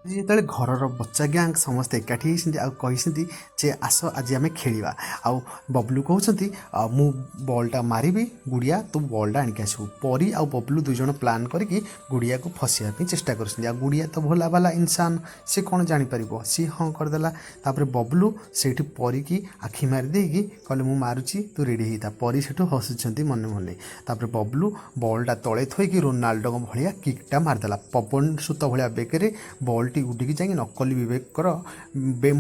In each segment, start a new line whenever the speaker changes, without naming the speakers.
ଯେତେବେଳେ ଘରର ବच्ଚା ଗ୍ୟାଙ୍ଗ ସମସ୍ତେ ଏକାଠି ହେଇଛନ୍ତି ଆଉ କହିଛନ୍ତି ଯେ ଆସ ଆଜି ଆମେ ଖେଳିବା। ଆଉ ବବଲୁ କହୁଛନ୍ତି ମୁଁ ବଲ୍ଟା ମାରିବି, ଗୁଡ଼ିଆ ତୁ ବଲ୍ଟା ଆଣିକି ଆସିବୁ। ପରୀ ଆଉ ବବଲୁ ଦୁଇ ଜଣ ପ୍ଲାନ୍ କରିକି ଗୁଡ଼ିଆକୁ ଫସିବା ପାଇଁ ଚେଷ୍ଟା କରୁଛନ୍ତି। ଆଉ ଗୁଡ଼ିଆ ତ ଭୋଲା ଭାଲା ଇନସାନ, ସେ କ'ଣ ଜାଣିପାରିବ, ସିଏ ହଁ କରିଦେଲା। ତାପରେ ବବଲୁ ସେଇଠି ପରୀକି ଆଖି ମାରି ଦେଇକି କହିଲେ ମୁଁ ମାରୁଛି, ତୁ ରେଡ଼ି ହେଇଥା। ପରୀ ସେଠୁ ହସୁଛନ୍ତି ମନେ ମନେ। ତାପରେ ବବଲୁ ବଲ୍ଟା ତଳେ ଥୋଇକି ରୋନାଲ୍ଡୋଙ୍କ ଭଳିଆ କିକ୍ଟା ମାରିଦେଲା। ପବନ ସୂତ ଭଳିଆ ବେଗରେ ବଲ୍ଟି ଉଡ଼ିକି ଯାଇକି ନକଲି ବିବେକର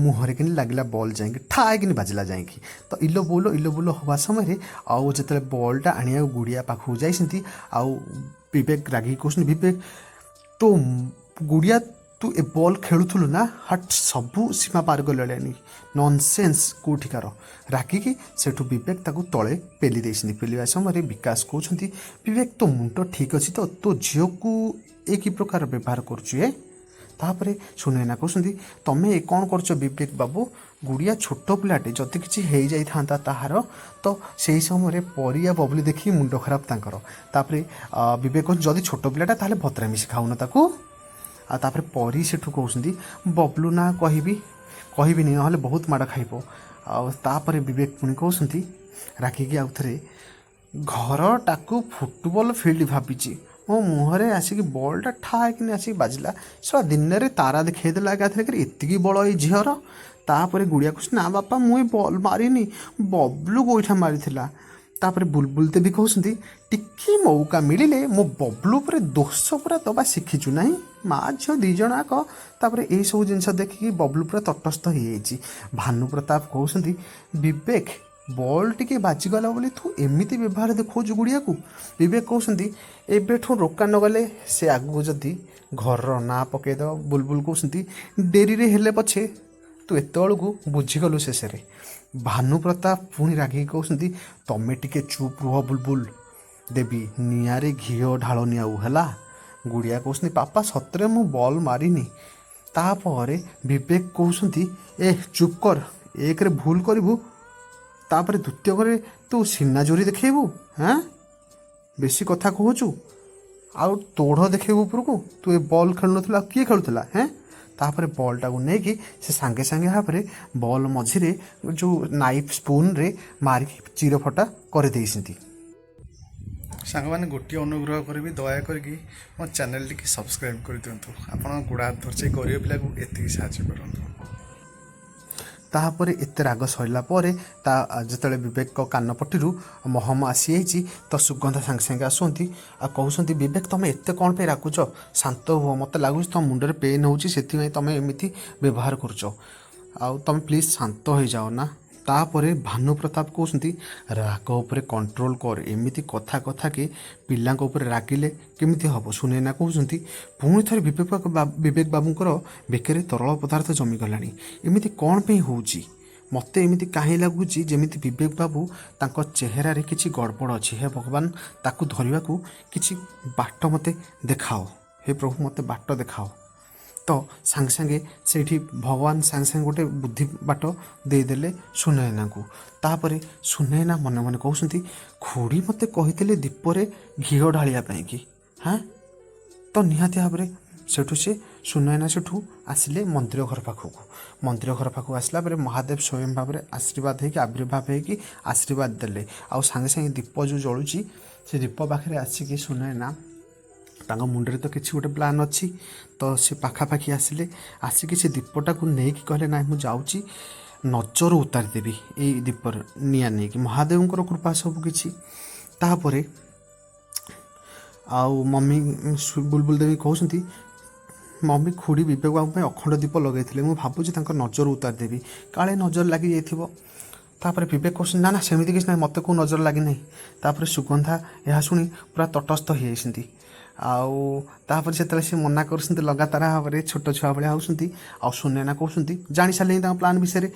ମୁହଁରେ କିନି ଲାଗିଲା। ବଲ୍ ଯାଇକି ଠାଏ କିନି ବାଜିଲା ଯାଇକି। ତ ଇଲୋ ବୋଲ ହେବା ସମୟରେ ଆଉ ଯେତେବେଳେ ବଲ୍ଟା ଆଣିବାକୁ ଗୁଡ଼ିଆ ପାଖକୁ ଯାଇଛନ୍ତି, ଆଉ ବିବେକ ରାଗିକି କହୁଛନ୍ତି ବିବେକ ତୋ ଗୁଡ଼ିଆ ତୁ ଏ ବଲ୍ ଖେଳୁଥିଲୁ ନା, ହଟ୍ ସବୁ ସୀମା ପାର ଗଲାଣି, ନନସେନ୍ସ କେଉଁଠିକାର। ରାଗିକି ସେଠୁ ବିବେକ ତାକୁ ତଳେ ପେଲି ଦେଇଛନ୍ତି। ପେଲିବା ସମୟରେ ବିକାଶ କହୁଛନ୍ତି ବିବେକ ତୋ ମୁଣ୍ଡ ଠିକ୍ ଅଛି ତ, ତୋ ଝିଅକୁ ଏ କି ପ୍ରକାର ବ୍ୟବହାର କରୁଛୁ ଏ। ତାପରେ ସୁନୟନା କହୁଛନ୍ତି ତମେ କ'ଣ କରୁଛ ବିବେକ ବାବୁ, ଗୁଡ଼ିଆ ଛୋଟ ପିଲାଟେ, ଯଦି କିଛି ହେଇଯାଇଥାନ୍ତା ତାହାର ତ ସେହି ସମୟରେ ପରୀ ଆଉ ବବଲି ଦେଖିକି ମୁଣ୍ଡ ଖରାପ ତାଙ୍କର। ତାପରେ ବିବେକ କହୁଛି ଯଦି ଛୋଟ ପିଲାଟା ତାହେଲେ ଭତ୍ରା ମିଶି ଖାଉନ ତାକୁ। ଆଉ ତାପରେ ପରୀ ସେଠୁ କହୁଛନ୍ତି ବବଲୁ ନା କହିବିନି ନହେଲେ ବହୁତ ମାଡ଼ ଖାଇବ। ଆଉ ତାପରେ ବିବେକ ପୁଣି କହୁଛନ୍ତି ରାଗିକି ଆଉ ଥରେ ଘରଟାକୁ ଫୁଟବଲ ଫିଲ୍ଡ ଭାବିଛି, ମୋ ମୁହଁରେ ଆସିକି ବଲ୍ଟା ଠାକିନି ଆସିକି ବାଜିଲା। ଶଳା ଦିନରେ ତାରା ଦେଖେଇଦେଲା ଏକାଥରେ, ଏତିକି ବଳ ଏଇ ଝିଅର। ତାପରେ ଗୁଡ଼ିଆ କହୁଛି ନା ବାପା ମୁଁ ଏ ବଲ୍ ମାରିନି, ବବଲୁ ଗୋଇଠା ମାରିଥିଲା। ତାପରେ ବୁଲବୁଲ ଦେବୀ କହୁଛନ୍ତି ଟିକି ମୌକା ମିଳିଲେ ମୋ ବବଲୁ ଉପରେ ଦୋଷ ପୁରା ଦବା ଶିଖିଛୁ ନାହିଁ, ମା ଝିଅ ଦୁଇ ଜଣ ଯାକ। ତାପରେ ଏଇସବୁ ଜିନିଷ ଦେଖିକି ବବଲୁ ପୁରା ତଟସ୍ଥ ହେଇଯାଇଛି। ଭାନୁ ପ୍ରତାପ କହୁଛନ୍ତି ବିବେକ ବଲ୍ ଟିକେ ବାଜିଗଲା ବୋଲି ତୁ ଏମିତି ବ୍ୟବହାର ଦେଖାଉଛୁ ଗୁଡ଼ିଆକୁ। ବିବେକ କହୁଛନ୍ତି ଏବେଠୁ ରୋକା ନଗଲେ ସେ ଆଗକୁ ଯଦି ଘରର ନାଁ ପକାଇଦେବ। ବୁଲବୁଲ କହୁଛନ୍ତି ଡେରିରେ ହେଲେ ପଛେ ତୁ ଏତେବେଳକୁ ବୁଝିଗଲୁ ଶେଷରେ। ଭାନୁ ପ୍ରତାପ ପୁଣି ରାଗିକି କହୁଛନ୍ତି ତମେ ଟିକେ ଚୁପ୍ ରୁହ ବୁଲବୁଲ ଦେବୀ, ନିଆଁରେ ଘିଅ ଢାଳନି ଆଉ ହେଲା। ଗୁଡ଼ିଆ କହୁଛନ୍ତି ପାପା ସତରେ ମୁଁ ବଲ୍ ମାରିନି। ତାପରେ ବିବେକ କହୁଛନ୍ତି ଏ ଚୁପ୍ କର, ଏକରେ ଭୁଲ କରିବୁ, ତାପରେ ଦ୍ୱିତୀୟ କରି ତୁ ସିନା ଜୋରି ଦେଖେଇବୁ। ହାଁ ବେଶୀ କଥା କହୁଛୁ, ଆଉ ତୋଢ଼ ଦେଖେଇବୁ ଉପରକୁ। ତୁ ଏ ବଲ୍ ଖେଳୁନଥିଲା ଆଉ କିଏ ଖେଳୁଥିଲା ହେଁ। ତାପରେ ବଲ୍ଟାକୁ ନେଇକି ସେ ସାଙ୍ଗେ ସାଙ୍ଗେ ଭାବରେ ବଲ୍ ମଝିରେ ଯେଉଁ ନାଇଫ୍ ସ୍ପୁନ୍ରେ ମାରିକି ଚିରଫଟା କରିଦେଇଛନ୍ତି।
ସାଙ୍ଗମାନେ ଗୋଟିଏ ଅନୁଗ୍ରହ କରିବି, ଦୟାକରିକି ମୋ ଚ୍ୟାନେଲଟିକି ସବସ୍କ୍ରାଇବ୍ କରିଦିଅନ୍ତୁ। ଆପଣ ଗୋଡ଼ ହାତ ଧରିଛି ଗରିବ ପିଲାକୁ ଏତିକି ସାହାଯ୍ୟ କରନ୍ତୁ।
ତାପରେ ଏତେ ରାଗ ସରିଲା ପରେ ଯେତେବେଳେ ବିବେକଙ୍କ କାନପଟିରୁ ମହମ ଆସିଯାଇଛି ତ ସୁଗନ୍ଧା ସାଙ୍ଗେ ସାଙ୍ଗେ ଆସୁଛନ୍ତି ଆଉ କହୁଛନ୍ତି ବିବେକ ତମେ ଏତେ କ'ଣ ପାଇଁ ରାଗୁଛ, ଶାନ୍ତ ହୁଅ, ମୋତେ ଲାଗୁଛି ତମ ମୁଣ୍ଡରେ ପେନ୍ ହେଉଛି ସେଥିପାଇଁ ତମେ ଏମିତି ବ୍ୟବହାର କରୁଛ, ଆଉ ତମେ ପ୍ଲିଜ୍ ଶାନ୍ତ ହେଇଯାଅ ନା। ତାପରେ ଭାନୁ ପ୍ରତାପ କହୁଛନ୍ତି ରାଗ ଉପରେ କଣ୍ଟ୍ରୋଲ କର, ଏମିତି କଥାକେ ପିଲାଙ୍କ ଉପରେ ରାଗିଲେ କେମିତି ହେବ। ସୁନୟନା କହୁଛନ୍ତି ପୁଣି ଥରେ ବିବେକ ବାବୁଙ୍କର ବେକରେ ତରଳ ପଦାର୍ଥ ଜମିଗଲାଣି, ଏମିତି କ'ଣ ପାଇଁ ହେଉଛି। ମୋତେ ଏମିତି କାହିଁ ଲାଗୁଛି ଯେମିତି ବିବେକ ବାବୁ ତାଙ୍କ ଚେହେରାରେ କିଛି ଗଡ଼ବଡ଼ ଅଛି। ହେ ଭଗବାନ ତାକୁ ଧରିବାକୁ କିଛି ବାଟ ମୋତେ ଦେଖାଅ, ହେ ପ୍ରଭୁ ମୋତେ ବାଟ ଦେଖାଅ। ତ ସାଙ୍ଗେ ସାଙ୍ଗେ ସେଇଠି ଭଗବାନ ସାଙ୍ଗେ ସାଙ୍ଗେ ଗୋଟେ ବୁଦ୍ଧି ବାଟ ଦେଇଦେଲେ ସୁନୟନାଙ୍କୁ। ତାପରେ ସୁନୟନା ମନେ ମନେ କହୁଛନ୍ତି ଖୁଡ଼ି ମୋତେ କହିଥିଲେ ଦୀପରେ ଘିଅ ଢାଳିବା ପାଇଁକି। ହାଁ ତ ନିହାତି ଭାବରେ ସେଠୁ ସୁନୟନା ସେଠୁ ଆସିଲେ ମନ୍ଦିର ଘର ପାଖକୁ ଆସିଲା ପରେ ମହାଦେବ ସ୍ୱୟଂ ଭାବରେ ଆଶୀର୍ବାଦ ହେଇକି ଆବିର୍ଭାବ ହେଇକି ଆଶୀର୍ବାଦ ଦେଲେ। ଆଉ ସାଙ୍ଗେ ସାଙ୍ଗେ ଦୀପ ଯେଉଁ ଜଳୁଛି ସେ ଦୀପ ପାଖରେ ଆସିକି ସୁନୟନା ତାଙ୍କ ମୁଣ୍ଡରେ ତ କିଛି ଗୋଟେ ପ୍ଲାନ୍ ଅଛି, ତ ସେ ପାଖାପାଖି ଆସିକି ସେ ଦୀପଟାକୁ ନେଇକି କହିଲେ ନାଇଁ ମୁଁ ଯାଉଛି ନଜର ଉତାରିଦେବି ଏଇ ଦୀପର ନିଆଁ ନେଇକି, ମହାଦେବଙ୍କର କୃପା ସବୁ କିଛି। ତାପରେ ଆଉ ମମି ବୁଲବୁଲ ଦେବୀ କହୁଛନ୍ତି ମମି ଖୁଡ଼ି ବିବେକ ବାବୁ ପାଇଁ ଅଖଣ୍ଡ ଦୀପ ଲଗାଇଥିଲେ, ମୁଁ ଭାବୁଛି ତାଙ୍କ ନଜର ଉତାରିଦେବି, କାଳେ ନଜର ଲାଗିଯାଇଥିବ। ତାପରେ ବିବେକ କହୁଛନ୍ତି ନା ସେମିତି କିଛି ନାହିଁ, ମୋତେ କେଉଁ ନଜର ଲାଗିନାହିଁ। ତାପରେ ସୁଗନ୍ଧା ଏହା ଶୁଣି ପୁରା ତଟସ୍ଥ ହେଇଯାଇଛନ୍ତି। ଆଉ ତାପରେ ଯେତେବେଳେ ସେ ମନା କରୁଛନ୍ତି ଲଗାତାର ଭାବରେ ଛୋଟ ଛୁଆ ଭଳିଆ ହେଉଛନ୍ତି, ଆଉ ସୁନୟନା କହୁଛନ୍ତି ଜାଣି ସାରିଲେଣି ତାଙ୍କ ପ୍ଲାନ୍ ବିଷୟରେ,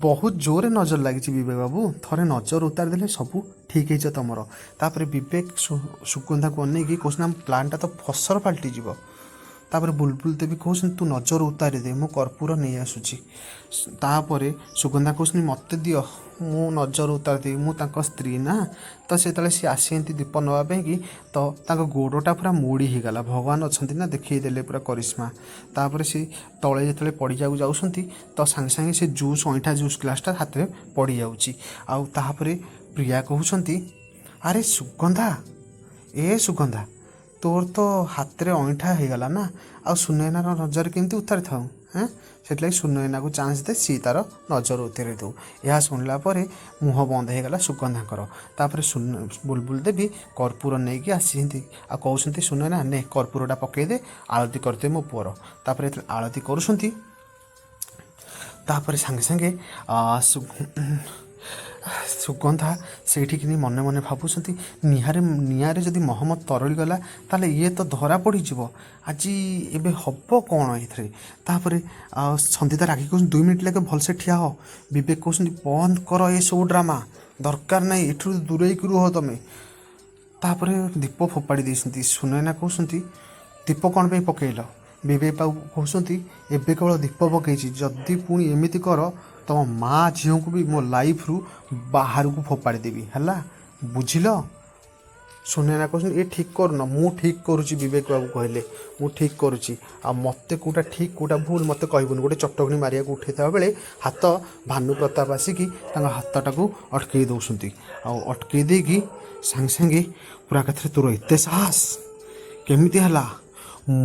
ବହୁତ ଜୋରରେ ନଜର ଲାଗିଛି ବିବେକ ବାବୁ, ଥରେ ନଜର ଉତାରି ଦେଲେ ସବୁ ଠିକ୍ ହେଇଯିବ ତମର। ତାପରେ ବିବେକ ସୁଗନ୍ଧାକୁ ଅନେଇକି କହୁଛନ୍ତି ଆମ ପ୍ଲାନ୍ଟା ତ ଫସର ପାଲଟିଯିବ, ତାପରେ ବୁଲବୁଲ ଦେବୀ କହୁଛନ୍ତି ତୁ ନଜର ଉତାରି ଦେ ମୁଁ କର୍ପୂର ନେଇ ଆସୁଛି। ତାପରେ ସୁଗନ୍ଧା କହୁଛନ୍ତି ମୋତେ ଦିଅ ମୁଁ ନଜର ଉତାରି ଦେବି ମୁଁ ତାଙ୍କ ସ୍ତ୍ରୀ ନା। ତ ସେତେବେଳେ ସିଏ ଆସିଛନ୍ତି ଦୀପ ନେବା ପାଇଁକି ତ ତାଙ୍କ ଗୋଡ଼ଟା ପୁରା ମୋଡ଼ି ହେଇଗଲା। ଭଗବାନ ଅଛନ୍ତି ନା ଦେଖେଇଦେଲେ ପୁରା କରିସ୍ମା। ତାପରେ ସେ ତଳେ ଯେତେବେଳେ ପଡ଼ିଯାକୁ ଯାଉଛନ୍ତି ତ ସାଙ୍ଗେ ସାଙ୍ଗେ ସେ ଜୁସ୍ ଅଇଁଠା ଜୁସ୍ ଗ୍ଲାସ୍ଟା ହାତରେ ପଡ଼ିଯାଉଛି। ଆଉ ତାପରେ ପ୍ରିୟା କହୁଛନ୍ତି ଆରେ ସୁଗନ୍ଧା ସୁଗନ୍ଧା ତୋର ତ ହାତରେ ଅଇଁଠା ହେଇଗଲା ନା ଆଉ ସୁନୟନାର ନଜର କେମିତି ଉତାରିଥାଉ ସେଥିଲାଗି ସୁନୟନାକୁ ଚାନ୍ସ ଦେ ସିଏ ତାର ନଜର ଉତାରି ଦେଉ। ଏହା ଶୁଣିଲା ପରେ ମୁହଁ ବନ୍ଦ ହେଇଗଲା ସୁଗନ୍ଧାଙ୍କର। ତାପରେ ବୁଲବୁଲ ଦେବୀ କର୍ପୂର ନେଇକି ଆସିଛନ୍ତି ଆଉ କହୁଛନ୍ତି ସୁନୟନା ନେ କର୍ପୂରଟା ପକେଇଦେ ଆଳତୀ କରିଦେ ମୋ ପୁଅର। ତାପରେ ଯେତେବେଳେ ଆଳତୀ କରୁଛନ୍ତି ତାପରେ ସାଙ୍ଗେ ସାଙ୍ଗେ ସୁଗନ୍ଧା ସେଇଠିକି ନେଇ ମନେ ମନେ ଭାବୁଛନ୍ତି ନିଆଁରେ ଯଦି ମହମ୍ମଦ ତରଳିଗଲା ତାହେଲେ ଇଏ ତ ଧରା ପଡ଼ିଯିବ। ଆଜି ଏବେ ହେବ କ'ଣ ଏଥିରେ। ତାପରେ ସନ୍ଦିତା ରାଗି କହୁଛନ୍ତି 2 ମିନିଟ୍ ଲାଗେ ଭଲସେ ଠିଆ ହୋ। ବିବେକ କହୁଛନ୍ତି ବନ୍ଦ କର ଏସବୁ ଡ୍ରାମା ଦରକାର ନାହିଁ ଏଠୁ ଦୂରେଇକି ରୁହ ତମେ। ତାପରେ ଦୀପ ଫୋପାଡ଼ି ଦେଇଛନ୍ତି। ସୁନୟନା କହୁଛନ୍ତି ଦୀପ କ'ଣ ପାଇଁ ପକେଇଲ। ବିବେକ ବାବୁ କହୁଛନ୍ତି ଏବେ କେବଳ ଦୀପ ପକେଇଛି ଯଦି ପୁଣି ଏମିତି କର ତମ ମା ଝିଅଙ୍କୁ ବି ମୋ ଲାଇଫ୍ରୁ ବାହାରକୁ ଫୋପାଡ଼ି ଦେବି ହେଲା ବୁଝିଲ। ସୁନୟନା କହୁଛନ୍ତି ଏ ଠିକ୍ କରୁନ ମୁଁ ଠିକ୍ କରୁଛି। ବିବେକ ବାବୁ କହିଲେ ମୁଁ ଠିକ୍ କରୁଛି ଆଉ ମୋତେ କେଉଁଟା ଠିକ୍ କେଉଁଟା ଭୁଲ ମୋତେ କହିବୁନି। ଗୋଟେ ଚଟକଣି ମାରିବାକୁ ଉଠେଇଥିବା ବେଳେ ହାତ ଭାନୁ ପ୍ରତାପ ଆସିକି ତାଙ୍କ ହାତଟାକୁ ଅଟକେଇ ଦେଉଛନ୍ତି। ଆଉ ଅଟକେଇ ଦେଇକି ସାଙ୍ଗେ ସାଙ୍ଗେ ପୁରା ଏକାଥରେ ତୋର ଏତେ ସାହସ କେମିତି ହେଲା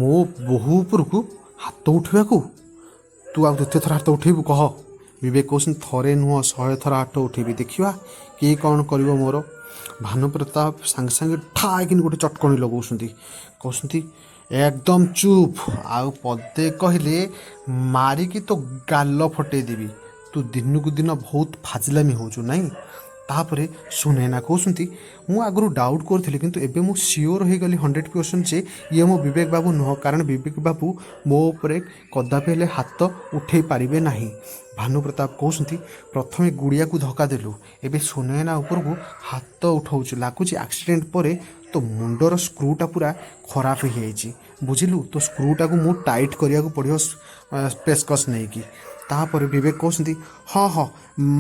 ମୋ ବୋହୂ ଉପରକୁ ହାତ ଉଠେଇବାକୁ। ତୁ ଆଉ ଦ୍ୱିତୀୟ ଥର ହାତ ଉଠେଇବୁ କହ। ବିବେକ କହୁଛନ୍ତି ଥରେ ନୁହଁ 100 ଥର ହାତ ଉଠେଇବି ଦେଖିବା କିଏ କ'ଣ କରିବ ମୋର। ଭାନୁ ପ୍ରତାପ ସାଙ୍ଗେ ସାଙ୍ଗେ ଠାଇକିନି ଗୋଟେ ଚଟକଣି ଲଗାଉଛନ୍ତି। କହୁଛନ୍ତି ଏକଦମ ଚୁପ୍ ଆଉ ପଦେ କହିଲେ ମାରିକି ତୋ ଗାଲ ଫଟେଇ ଦେବି। ତୁ ଦିନକୁ ଦିନ ବହୁତ ଫାଜିଲାମି ହେଉଛୁ ନାଇଁ। ତାପରେ ସୁନୟନା କହୁଛନ୍ତି ମୁଁ ଆଗରୁ ଡାଉଟ୍ କରୁଥିଲି କିନ୍ତୁ ଏବେ ମୁଁ ସିଓର ହେଇଗଲି 100% ଯେ ଇଏ ମୋ ବିବେକ ବାବୁ ନୁହଁ କାରଣ ବିବେକ ବାବୁ ମୋ ଉପରେ କଦାପି ହେଲେ ହାତ ଉଠେଇ ପାରିବେ ନାହିଁ। ଭାନୁ ପ୍ରତାପ କହୁଛନ୍ତି ପ୍ରଥମେ ଗୁଡ଼ିଆକୁ ଧକ୍କା ଦେଲୁ ଏବେ ସୁନୟନା ଉପରକୁ ହାତ ଉଠାଉଛୁ ଲାଗୁଛି ଆକ୍ସିଡେଣ୍ଟ ପରେ ତୋ ମୁଣ୍ଡର ସ୍କ୍ରୁଟା ପୁରା ଖରାପ ହେଇଯାଇଛି ବୁଝିଲୁ। ତୋ ସ୍କ୍ରୁଟାକୁ ମୁଁ ଟାଇଟ୍ କରିବାକୁ ପଡ଼ିବ ପେସ୍କସ୍ ନେଇକି। ତାପରେ ବିବେକ କହୁଛନ୍ତି ହଁ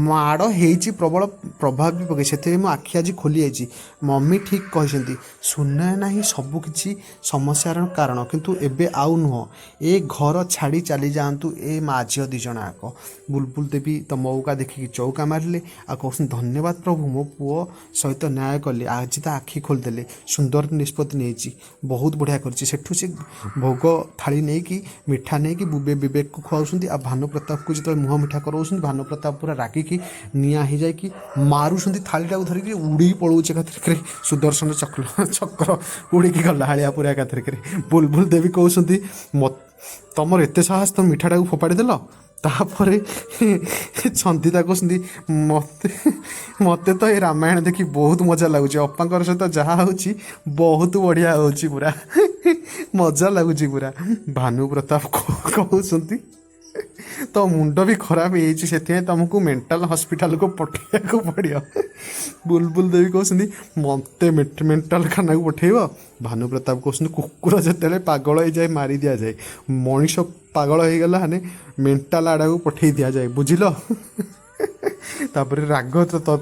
ମାଡ଼ ହେଇଛି ପ୍ରବଳ ପ୍ରଭାବ ବି ପକାଇ ସେଥିପାଇଁ ମୋ ଆଖି ଆଜି ଖୋଲି ଯାଇଛି। ମମି ଠିକ୍ କହିଛନ୍ତି ସୁନୟନା ହିଁ ସବୁକିଛି ସମସ୍ୟାର କାରଣ କିନ୍ତୁ ଏବେ ଆଉ ନୁହଁ। ଏ ଘର ଛାଡ଼ି ଚାଲି ଯାଆନ୍ତୁ ଏ ମା ଝିଅ 2 ଜଣ ଯାକ। ବୁଲବୁଲ ଦେବୀ ତ ମଉକା ଦେଖିକି ଚୌକା ମାରିଲେ ଆଉ କହୁଛନ୍ତି ଧନ୍ୟବାଦ ପ୍ରଭୁ ମୋ ପୁଅ ସହିତ ନ୍ୟାୟ କଲେ ଆଜି ତା ଆଖି ଖୋଲିଦେଲେ ସୁନ୍ଦର ନିଷ୍ପତ୍ତି ନେଇଛି ବହୁତ ବଢ଼ିଆ କରିଛି। ସେଠୁ ସେ ଭୋଗ ଥାଳି ନେଇକି ମିଠା ନେଇକି ବିବେକକୁ ଖୁଆଉଛନ୍ତି ଆଉ ଭାନୁ ପ୍ରତାପକୁ ଯେତେବେଳେ ମୁହଁ ମିଠା କରାଉଛନ୍ତି ଭାନୁ ପ୍ରତାପ ପୁରା ରାଗିକି ନିଆଁ ହେଇଯାଇକି ମାରୁଛନ୍ତି ଥାଳିଟାକୁ ଧରିକି ଉଡ଼ିକି ପଳାଉଛି ଏକାଥରକରେ ସୁଦର୍ଶନ ଚକ୍ର ଉଡ଼ିକି ଗଲା ହାଳିଆ ପୁରା ଏକାଥରକରେ। ବୁଲବୁଲ ଦେବୀ କହୁଛନ୍ତି ତମର ଏତେ ସାହସ ତମ ମିଠାଟାକୁ ଫୋପାଡ଼ି ଦେଲ। ତାପରେ ସନ୍ଦିତା କହୁଛନ୍ତି ମୋତେ ତ ଏ ରାମାୟଣ ଦେଖି ବହୁତ ମଜା ଲାଗୁଛି ଅପାଙ୍କର ସହିତ ଯାହା ହେଉଛି ବହୁତ ବଢ଼ିଆ ହେଉଛି ପୁରା ମଜା ଲାଗୁଛି ପୁରା। ଭାନୁ ପ୍ରତାପ କହୁଛନ୍ତି ତ ମୁଣ୍ଡ ବି ଖରାପ ହେଇଯାଇଛି ସେଥିପାଇଁ ତୁମକୁ ମେଣ୍ଟାଲ ହସ୍ପିଟାଲକୁ ପଠାଇବାକୁ ପଡ଼ିବ। ବୁଲବୁଲ ଦେବୀ କହୁଛନ୍ତି ମୋତେ ମେଣ୍ଟାଲ ଖାନାକୁ ପଠାଇବ। ଭାନୁ ପ୍ରତାପ କହୁଛନ୍ତି କୁକୁର ଯେତେବେଳେ ପାଗଳ ହେଇଯାଏ ମାରି ଦିଆଯାଏ ମଣିଷ ପାଗଳ ହେଇଗଲା ମାନେ ମେଣ୍ଟାଲ ଆଡ଼କୁ ପଠାଇ ଦିଆଯାଏ ବୁଝିଲ। ତାପରେ ରାଗ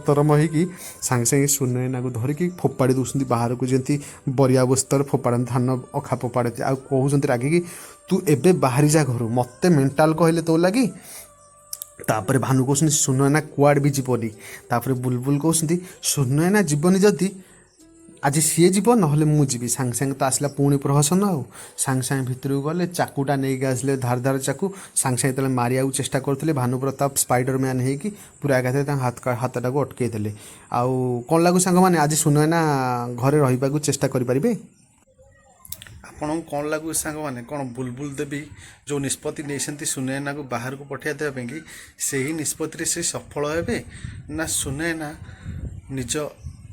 ତରମ ହେଇକି ସାଙ୍ଗେ ସାଙ୍ଗେ ସୁନୟନାକୁ ଧରିକି ଫୋପାଡ଼ି ଦେଉଛନ୍ତି ବାହାରକୁ ଯେମିତି ବରିଆ ବସ୍ତାରେ ଫୋପାଡ଼ନ୍ତି ଧାନ ଅଖା ଫୋପାଡ଼ନ୍ତି ଆଉ କହୁଛନ୍ତି ରାଗିକି ତୁ ଏବେ ବାହାରି ଯା ଘରୁ ମୋତେ ମେଣ୍ଟାଲ କହିଲେ ତୋ ଲାଗି। ତାପରେ ଭାନୁ କହୁଛନ୍ତି ସୁନୟନା କୁଆଡ଼େ ବି ଯିବନି। ତାପରେ ବୁଲବୁଲ କହୁଛନ୍ତି ସୁନୟନା ଯିବନି ଯଦି ଆଜି ସିଏ ଯିବ ନହେଲେ ମୁଁ ଯିବି। ସାଙ୍ଗେ ସାଙ୍ଗେ ତ ଆସିଲା ପୁଣି ପ୍ରହସନ ଆଉ ସାଙ୍ଗେ ସାଙ୍ଗେ ଭିତରକୁ ଗଲେ ଚାକୁଟା ନେଇକି ଆସିଲେ ଧାର ଚାକୁ ସାଙ୍ଗେ ସାଙ୍ଗେ ଯେତେବେଳେ ମାରିବାକୁ ଚେଷ୍ଟା କରୁଥିଲେ ଭାନୁ ପ୍ରତାପ ସ୍ପାଇଡର ମ୍ୟାନ୍ ହେଇକି ପୁରା ଏକାଥରେ ତାଙ୍କ ହାତଟାକୁ ଅଟକେଇ ଦେଲେ। ଆଉ କ'ଣ ଲାଗୁ ସାଙ୍ଗମାନେ ଆଜି ସୁନୟନା ଘରେ ରହିବାକୁ ଚେଷ୍ଟା କରିପାରିବେ।
ଆପଣଙ୍କୁ କ'ଣ ଲାଗୁଛି ସାଙ୍ଗମାନେ କ'ଣ ବୁଲବୁଲ ଦେବୀ ଯେଉଁ ନିଷ୍ପତ୍ତି ନେଇଛନ୍ତି ସୁନୟନାକୁ ବାହାରକୁ ପଠାଇ ଦେବା ପାଇଁକି ସେହି ନିଷ୍ପତ୍ତିରେ ସେ ସଫଳ ହେବେ ନା ସୁନୟନା ନିଜ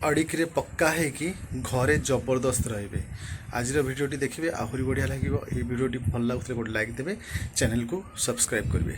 ଅଡ଼ିକିରେ ପକ୍କା ହେଇକି ଘରେ ଜବରଦସ୍ତ ରହିବେ। ଆଜିର ଭିଡ଼ିଓଟି ଦେଖିବେ ଆହୁରି ବଢ଼ିଆ ଲାଗିବ। ଏହି ଭିଡ଼ିଓଟି ଭଲ ଲାଗୁଥିଲେ ଗୋଟେ ଲାଇକ୍ ଦେବେ ଚ୍ୟାନେଲକୁ ସବସ୍କ୍ରାଇବ୍ କରିବେ।